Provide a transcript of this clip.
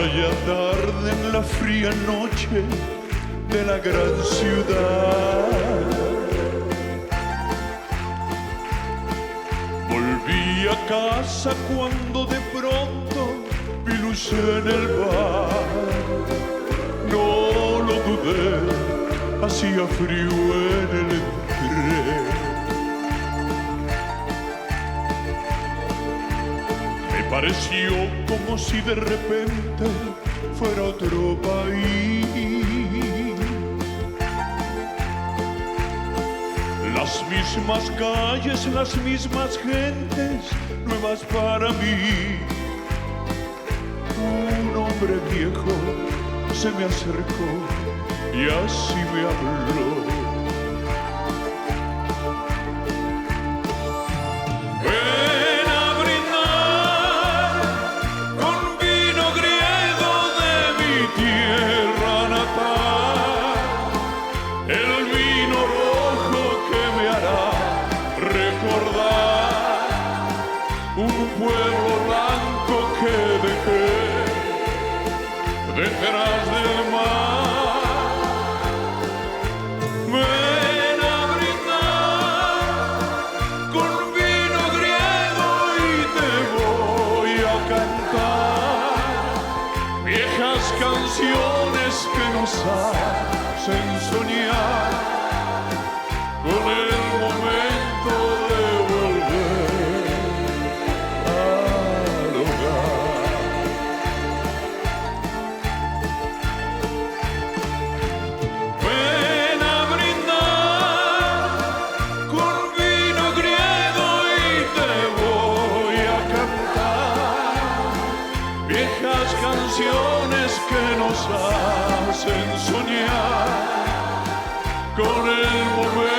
aquella tarde en la fría noche de la gran ciudad. Volví a casa cuando de pronto vi luz en el bar. No lo dudé, hacía frío en el tren. Me pareció como si de repente fuera otro país. Las mismas calles, las mismas gentes, nuevas para mí. Un hombre viejo se me acercó y así me habló. Ven a brindar con vino griego de mi tierra natal, el vino rojo que me hará recordar un pueblo blanco que dejé detrás del mar. Ven a brindar con vino griego y te voy a cantar viejas canciones que nos hacen soñar con el momento de volver al hogar. Ven a brindar con vino griego y te voy a cantar viejas canciones que nos hacen soñar con el momento